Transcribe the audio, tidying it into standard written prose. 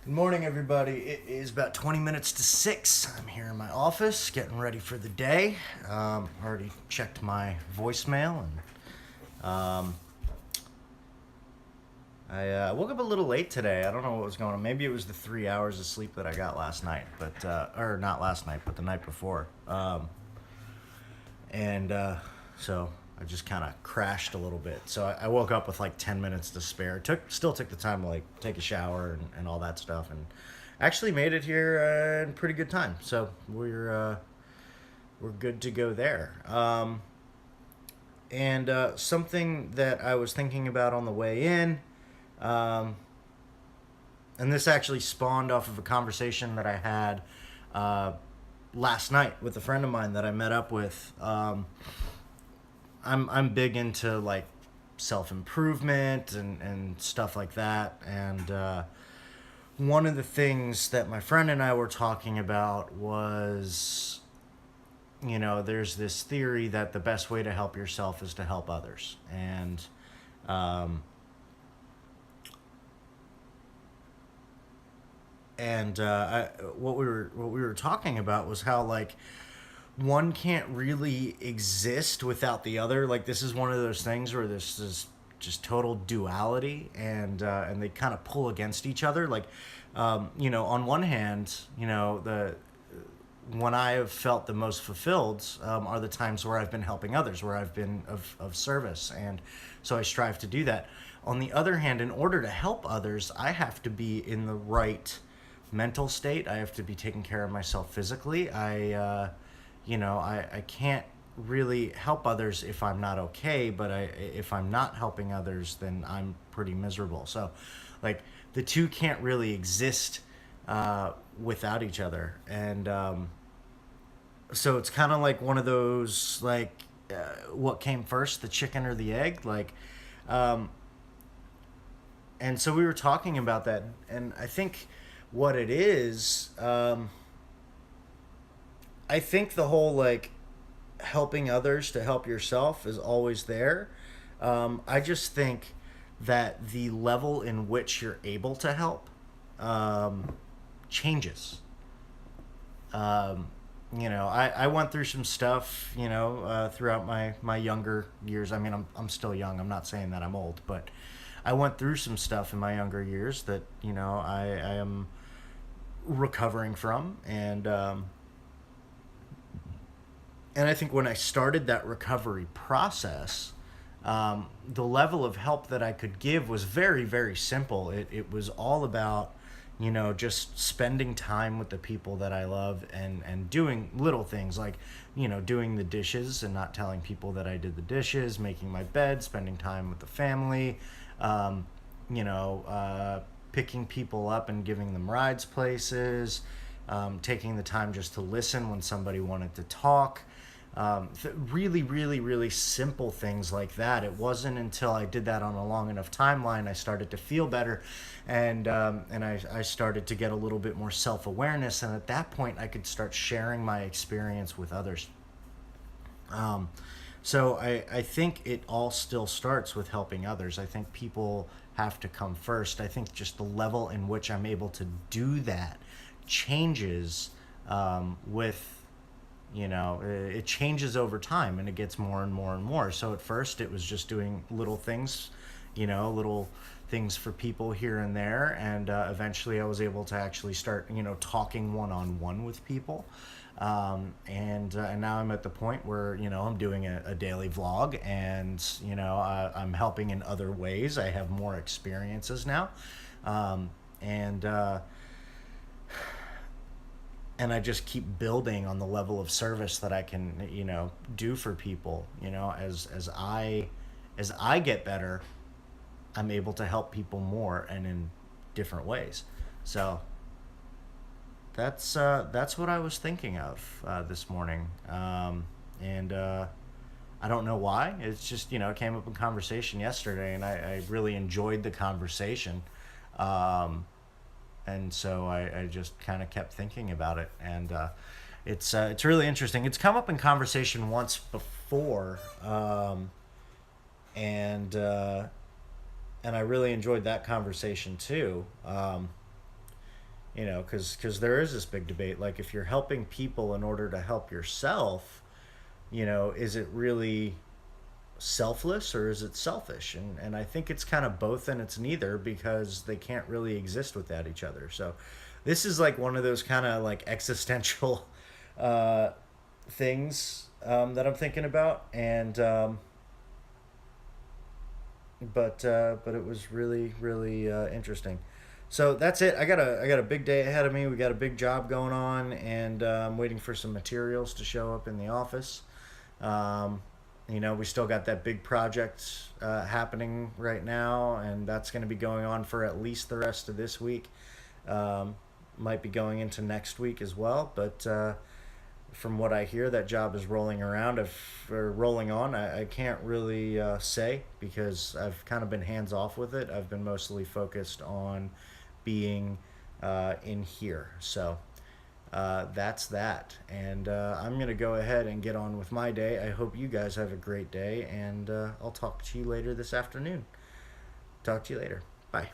Good morning, everybody. It is about 20 minutes to 6. I'm here in my office getting ready for the day. Already checked my voicemail and I woke up a little late today. I don't know what was going on. Maybe it was the 3 hours of sleep that I got last night, or not last night, but the night before. And so I just kind of crashed a little bit. So I woke up with like 10 minutes to spare. Still took the time to like take a shower and all that stuff, and actually made it here in pretty good time. So we're good to go there. And something that I was thinking about on the way in, um, and this actually spawned off of a conversation that I had uh, last night with a friend of mine that I met up with. I'm big into like self improvement and stuff like that. And one of the things that my friend and I were talking about was, there's this theory that the best way to help yourself is to help others. Um, what we were talking about was how like one can't really exist without the other. Like this is one of those things where this is just total duality, and they kind of pull against each other. Like, on one hand, the when I have felt the most fulfilled are the times where I've been helping others, where I've been of service, and so I strive to do that. On the other hand, in order to help others, I have to be in the right mental state. I have to be taking care of myself physically. I can't really help others if I'm not okay, but if I'm not helping others, then I'm pretty miserable. So, like, the two can't really exist without each other. And so it's kind of like one of those, like, what came first, the chicken or the egg? Um, and so we were talking about that, and I think what it is, I think the whole like helping others to help yourself is always there. I just think that the level in which you're able to help um, changes. Um, I went through some stuff, throughout my younger years. I mean, I'm still young. I'm not saying that I'm old, but I went through some stuff in my younger years that, I am recovering from. And I think when I started that recovery process, the level of help that I could give was very, very simple. It was all about, just spending time with the people that I love, and doing little things like, doing the dishes and not telling people that I did the dishes, making my bed, spending time with the family, um, you know, uh, picking people up and giving them rides places, taking the time just to listen when somebody wanted to talk. Really, really, really simple things like that. It wasn't until I did that on a long enough timeline I started to feel better, and I started to get a little bit more self awareness. And at that point, I could start sharing my experience with others. Um, so I think it all still starts with helping others. I think people have to come first. I think just the level in which I'm able to do that changes with it changes over time, and it gets more and more and more. So at first it was just doing little things for people here and there, and eventually I was able to actually start talking one on one with people. And now I'm at the point where I'm doing a daily vlog, and I'm helping in other ways. I have more experiences now, and and I just keep building on the level of service that I can, do for people. As I get better, I'm able to help people more and in different ways. So that's what I was thinking of this morning, and I don't know why. It's just it came up in conversation yesterday, and I really enjoyed the conversation. Um, and so I just kind of kept thinking about it, and it's really interesting. It's come up in conversation once before, and and I really enjoyed that conversation too. You know, because there is this big debate. Like, if you're helping people in order to help yourself, you know, is it really selfless or is it selfish? And I think it's kind of both and it's neither, because they can't really exist without each other. So this is like one of those kind of like existential uh, things that I'm thinking about. And but it was really really interesting. So that's it. I got a big day ahead of me. We got a big job going on, and I'm waiting for some materials to show up in the office. Um, you know, we still got that big project happening right now, and that's going to be going on for at least the rest of this week. Um, might be going into next week as well, but from what I hear, that job is rolling around, if or rolling on. I can't really say, because I've kind of been hands off with it. I've been mostly focused on being in here. So that's that. And I'm going to go ahead and get on with my day. I hope you guys have a great day, and I'll talk to you later this afternoon. Talk to you later. Bye.